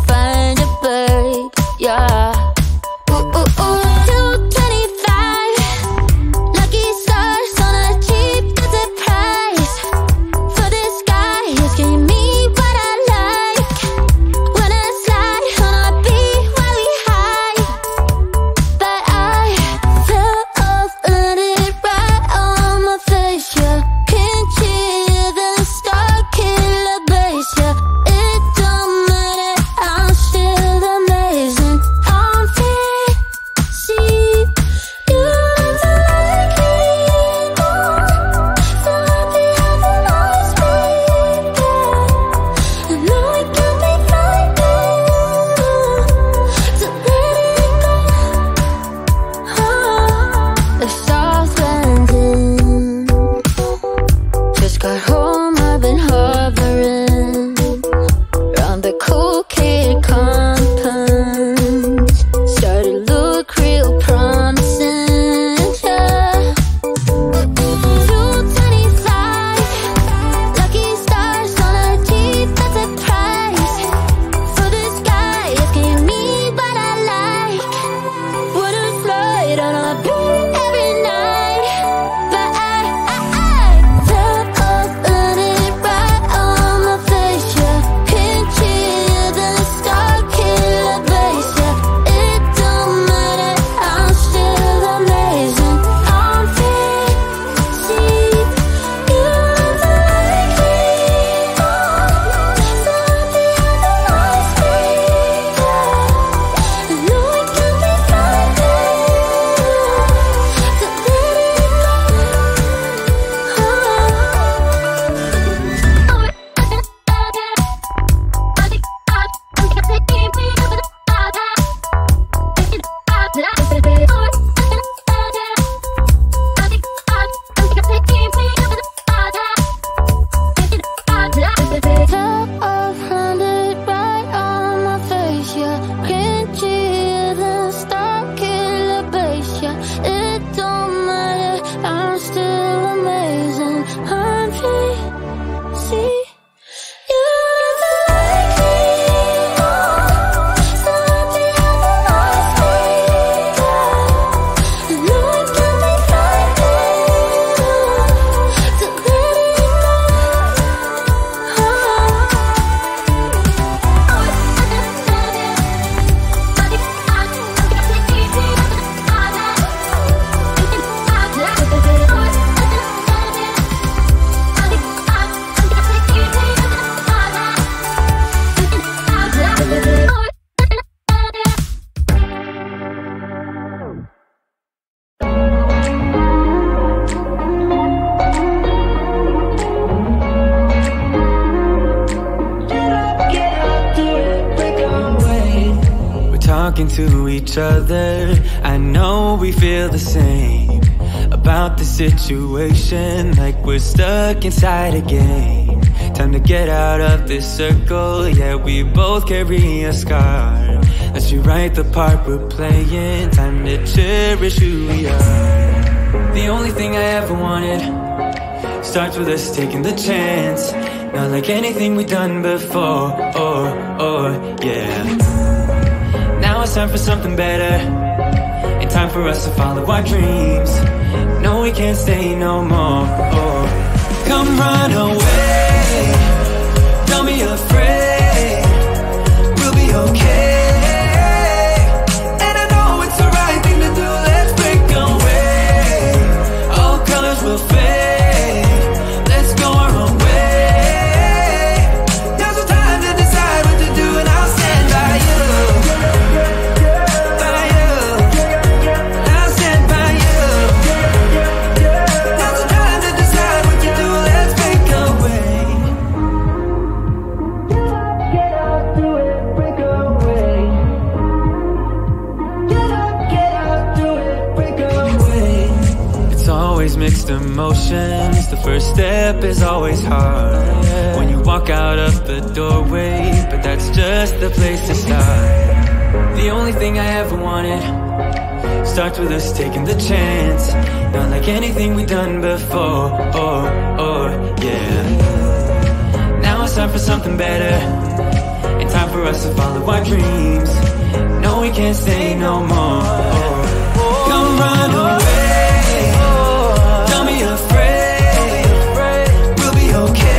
find a bird, yeah. Ooh, ooh, ooh, 225. Lucky stars on a cheap visit price. For this guy, he's giving me what I like. Wanna slide on a beat while we high. But I fell off, let it right on my face, yeah. Can't hear the star killer bass, yeah. It don't matter, I'm still amazing. I'm fit, see, you never like me, oh. So happy I can always be there. I know it can be frightening to let it go. The stars landing. Just got home, I've been hovering around the cool kid compound. Started to look real promising, yeah. 225. Lucky stars on a cheap visit price. For this guy, it's giving me what I like. Wouldn't flirt on a beat every night. But I fell off, let it right on my face, yeah. Can't hear the star killer bass, yeah. It don't matter, I'm still amazing. I'm fit, see, you never like me, oh. So happy I can always be there. I know it can be frightening to let it Top of 100 right on my face, yeah. Can't hear the star killer bass, yeah. It don't matter, I'm still amazing. I'm free, see, you never like me, oh. So happy I can always be there. I know it can be frightening to let it go. We're talking to each other. I know we feel the same about the situation, like we're stuck inside a game. Time to get out of this circle. Yeah, we both carry a scar. Let's rewrite the part we're playing. Time to cherish who we are. The only thing I ever wanted starts with us taking the chance. Not like anything we've done before, yeah. Now it's time for something better, and time for us to follow our dreams. No, we can't stay no more, Come run away, don't be afraid, we'll be okay. And I know it's the right thing to do, let's break away. All colors will fade, let's go our own way. Now's the time to decide what to do, and I'll stand by you. By you, I'll stand by you. Now's the time to decide what to do, let's break away. Get up, do it, break away. Get up, do it, break away. It's always mixed emotions. The first step is always hard when you walk out of the doorway, but that's just the place to start. The only thing I ever wanted starts with us taking the chance. Not like anything we've done before, yeah. Now it's time for something better, and time for us to follow our dreams. No, we can't stay no more. Come run away, don't be afraid, we'll be okay.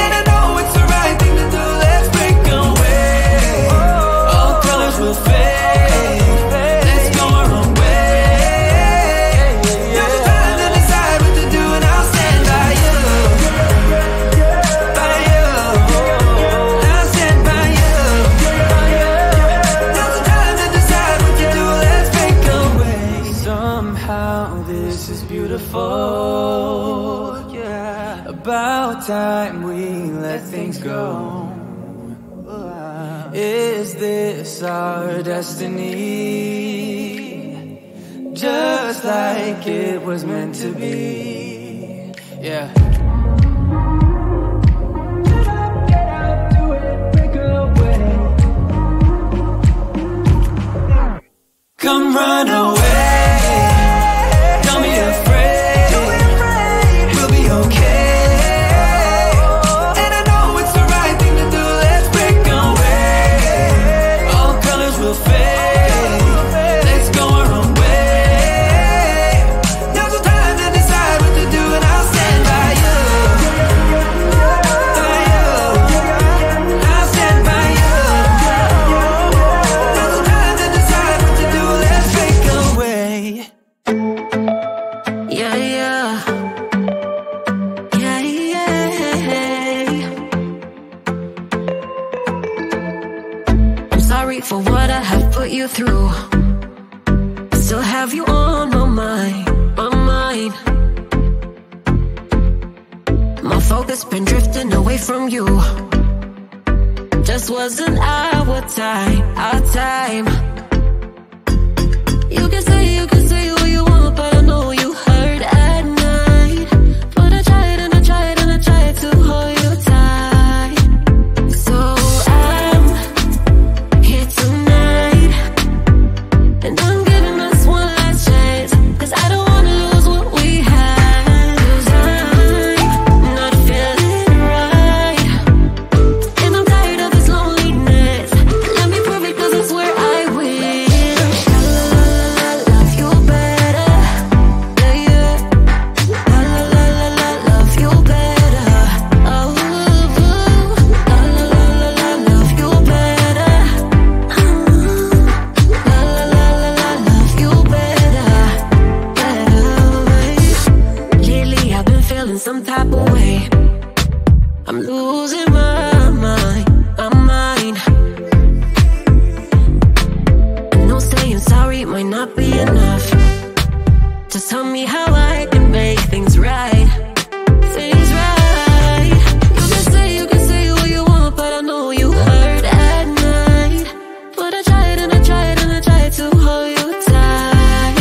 And I know it's the right thing to do, let's break away. All colors will fade, let's go our own way. Now's the time to decide what to do, and I'll stand by you. By you, I'll stand by you. Now's the time to decide what to do, let's break away. Somehow this is beautiful, yeah. About time we let things go. Is this our destiny? Just like it was meant to be, yeah. Get out, do it, break away. Come run away, don't be afraid, we'll be okay. And I know it's the right thing to do, let's break away. All colors will fade, let's go our own way. Now's the time to decide what to do, and I'll stand by you. By you, I'll stand by you. Now's the time to decide what to do, let's break away. Yeah, yeah. Yeah, yeah. I'm sorry for what I have put you through. Still have you on my mind, my mind. My focus been drifting away from you. Just wasn't our time, our time. You can say what you want, but I know you hurt at night. But I tried and I tried and I tried to hold you tight. So I'm here tonight, and I'm giving us one last chance, 'cause I don't wanna lose what we had. 'Cause I'm not feeling right, and I'm tired of this loneliness. Let me prove it, 'cause I swear I will. Love you better, yeah, yeah. Love you better, oh, love you better, love you better, Lately I've been feeling some type of way. I'm losing my mind, my mind. I know saying sorry might not be enough. Just tell me how I can make things right, things right. You can say what you want, but I know you hurt at night. But I tried and I tried and I tried to hold you tight.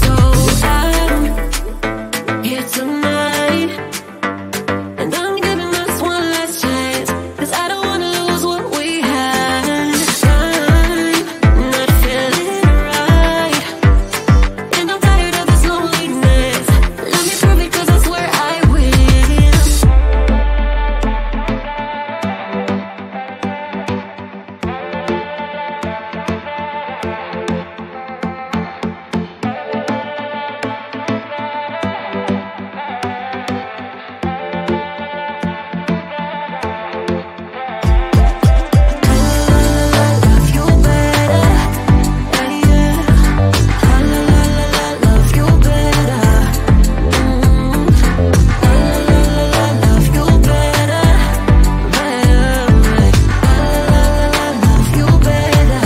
So I'm here tonight, and I'm giving us one last chance, 'cause I don't wanna lose what we had. I'm not feeling right, and I'm tired of this loneliness. Let me prove it, 'cause I swear I will. Love you better, yeah, yeah. Love you better, love you better, love you better,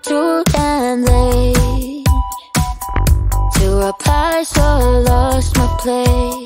too damn late to reply, so I lost my place.